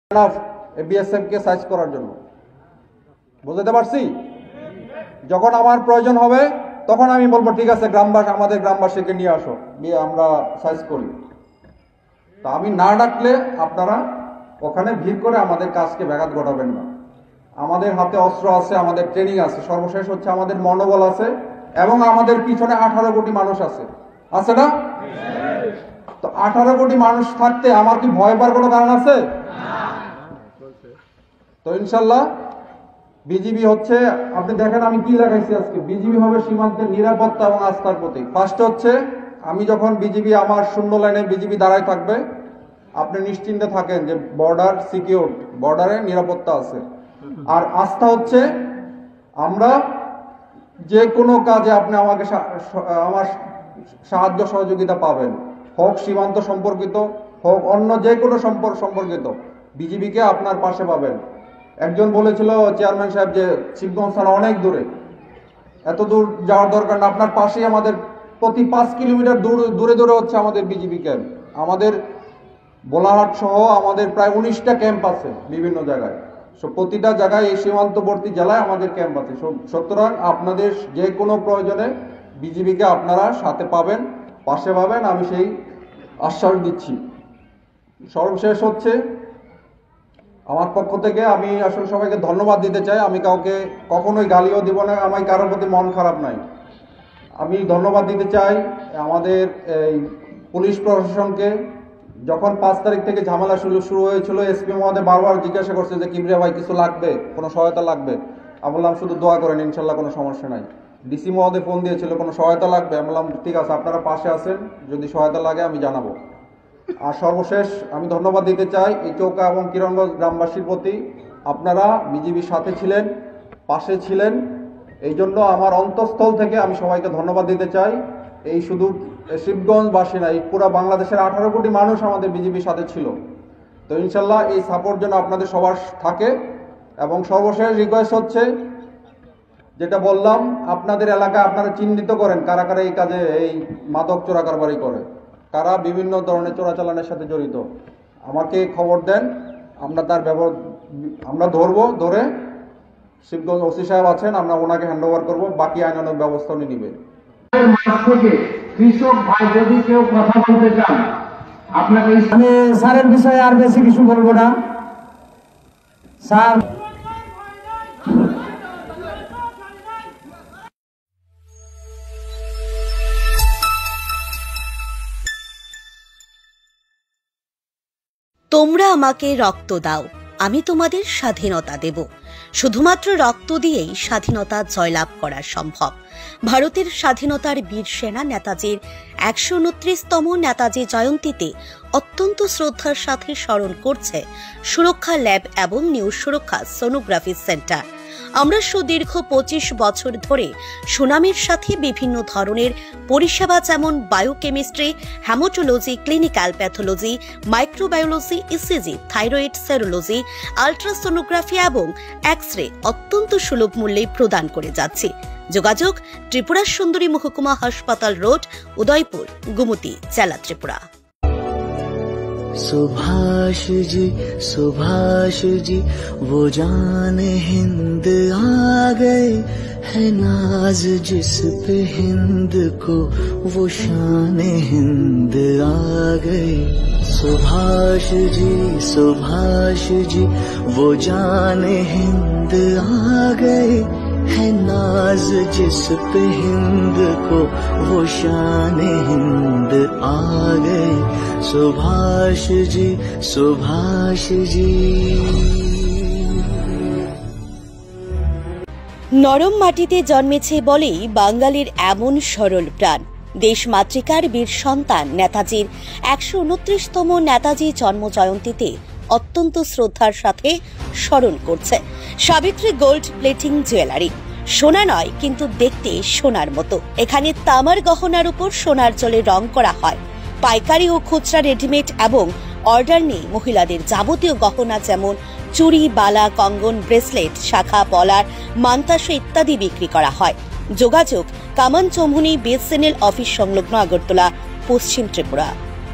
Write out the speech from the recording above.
BSF কে size করার জন্য। বুঝতে পারছি? যখন আমার প্রয়োজন হবে তখন আমি বলবো ঠিক আছে আমাদের গ্রামবাসীকে নিয়ে আসো, নিয়ে আমরা সাইজ করি। তা আমি না ডাকলে আপনারা ওখানে ভিড় করে আমাদের কাজকে ব্যাঘাত ঘটাবেন না। আমাদের হাতে অস্ত্র আছে, আমাদের ট্রেনিং আছে, সর্বশেষ হচ্ছে আমাদের মনোবল আছে এবং আমাদের পিছনে 18 কোটি মানুষ আছে না? তো 18 কোটি মানুষ থাকতে আমার কি ভয় পাওয়ার কোনো কারণ আছে? তো ইনশাল্লাহ বিজিবি হচ্ছে, আপনি দেখেন আমি কি লেখাইছি আজকে, বিজিবি হবে সীমান্তের নিরাপত্তা এবং আস্থার প্রতীক। ফার্স্ট হচ্ছে আমি যখন বিজিবি আমার শূন্য লাইনে বিজিবি দাঁড়ায় থাকবে, আপনি নিশ্চিন্তে থাকেন যে বর্ডার সিকিউর, বর্ডারে নিরাপত্তা আছে। আর আস্থা হচ্ছে আমরা যে কোনো কাজে আপনি আমাকে আমার সাহায্য সহযোগিতা পাবেন, হোক সীমান্ত সম্পর্কিত হোক অন্য যে কোনো সম্পর্কিত, বিজিবিকে আপনার পাশে পাবেন। একজন বলেছিল চেয়ারম্যান সাহেব যে শিবগঞ্জ থানা অনেক দূরে, এত দূর যাওয়ার দরকার না, আপনার পাশেই আমাদের প্রতি 5 কিলোমিটার দূরে দূরে হচ্ছে আমাদের বিজিবি ক্যাম্প। আমাদের বোলাহাট সহ আমাদের প্রায় 19টা ক্যাম্প আছে বিভিন্ন জায়গায়। প্রতিটা জায়গায় এই সীমান্তবর্তী জেলায় আমাদের ক্যাম্প আছে। সুতরাং আপনাদের যে কোনো প্রয়োজনে বিজিবিকে আপনারা সাথে পাবেন, পাশে পাবেন, আমি সেই আশ্বাস দিচ্ছি। সর্বশেষ হচ্ছে আমার পক্ষ থেকে আমি আসলে সবাইকে ধন্যবাদ দিতে চাই। আমি কাউকে কখনোই গালিও দিব না, আমার কারোর প্রতি মন খারাপ নাই। আমি ধন্যবাদ দিতে চাই আমাদের এই পুলিশ প্রশাসনকে। যখন 5 তারিখ থেকে ঝামেলা শুরু হয়েছিল, এসপি মহোদয় বারবার জিজ্ঞাসা করছে যে কিবরিয়া ভাই কিছু লাগবে, কোনো সহায়তা লাগবে? আমি বললাম শুধু দোয়া করেন, ইনশাল্লাহ কোনো সমস্যা নাই। ডিসি মহোদয় ফোন দিয়েছিল কোনো সহায়তা লাগবে, আমি বললাম ঠিক আছে আপনারা পাশে আছেন, যদি সহায়তা লাগে আমি জানাবো। আর সর্বশেষ আমি ধন্যবাদ দিতে চাই এই চৌকা এবং কিরণগঞ্জ গ্রামবাসীর প্রতি। আপনারা বিজিবির সাথে ছিলেন, পাশে ছিলেন, এই জন্য আমার অন্তঃস্থল থেকে আমি সবাইকে ধন্যবাদ দিতে চাই। এই শুধু শিবগঞ্জবাসী না, এই পুরো বাংলাদেশের 18 কোটি মানুষ আমাদের বিজিবির সাথে ছিল। তো ইনশাল্লাহ এই সাপোর্ট যেন আপনাদের সবার থাকে। এবং সর্বশেষ রিকোয়েস্ট হচ্ছে যেটা বললাম, আপনাদের এলাকায় আপনারা চিহ্নিত করেন কারা কারা এই কাজে এই মাদক চোরা কারবারি করে, কারা বিভিন্ন ধরনের চোরাচালানের সাথে জড়িত, আমাকে খবর দেন। আমরা ধরে শিবগঞ্জ ওসি সাহেব আছেন, আমরা ওনাকে হ্যান্ডওভার করব, বাকি আইনানুগ ব্যবস্থা উনি নেবেন। কৃষক ভাই যদি কেউ কথা বলতে চান আপনাকে, আমি স্যারের বিষয়ে আর বেশি কিছু বলবো না। স্যার তোমরা আমাকে রক্ত দাও, আমি তোমাদের স্বাধীনতা দেব। শুধুমাত্র রক্ত দিয়েই স্বাধীনতা জয়লাভ করা সম্ভব। ভারতের স্বাধীনতার বীর সেনা নেতাজির 129তম নেতাজি জয়ন্তীতে অত্যন্ত শ্রদ্ধার সাথে স্মরণ করছে সুরক্ষা ল্যাব এবং নিউ সুরক্ষা সোনোগ্রাফি সেন্টার। আমরা সুদীর্ঘ 25 বছর ধরে সুনামের সাথে বিভিন্ন ধরনের পরিষেবা যেমন biochemistry, haematology, clinical pathology, microbiology, ECG, thyroid, serology, ultrasonography এবং এক্স-রে অত্যন্ত সুলভ মূল্যে প্রদান করে যাচ্ছি। যোগাযোগ ত্রিপুরা সুন্দরী মহকুমা হাসপাতাল রোড, উদয়পুর, গুমতি, জেলা, ত্রিপুরা। सुभाष जी वो जान हिंद आ गए, है नाज जिस पे हिंद को वो शान हिंद आ गए। सुभाष जी वो जान हिंद आ गए, है नाज जिस पे हिंद को वो शान हिंद आ गए। सुभाष जी। নরম মাটিতে জন্মেছে বলেই বাঙালির এমন সরল প্রাণ। দেশ মাতৃকার বীর সন্তান নেতাজির 129তম নেতাজি জন্ম জয়ন্তীতে অত্যন্ত শ্রদ্ধার সাথে স্মরণ করছে সাবিত্রী গোল্ড প্লেটিং জুয়েলারি। সোনা নয়, কিন্তু দেখতে সোনার মতো। এখানে তামার গহনার উপর সোনার জলে রং করা হয়। পাইকারি ও খুচরা রেডিমেড এবং অর্ডার নিয়ে মহিলাদের যাবতীয় গহনা যেমন চুড়ি, বালা, কঙ্গন, ব্রেসলেট, শাখা, পলার, মান্তাসা ইত্যাদি বিক্রি করা হয়। যোগাযোগ কামান চৌমুহনী বিএসএনএল অফিস সংলগ্ন, আগরতলা, পশ্চিম ত্রিপুরা।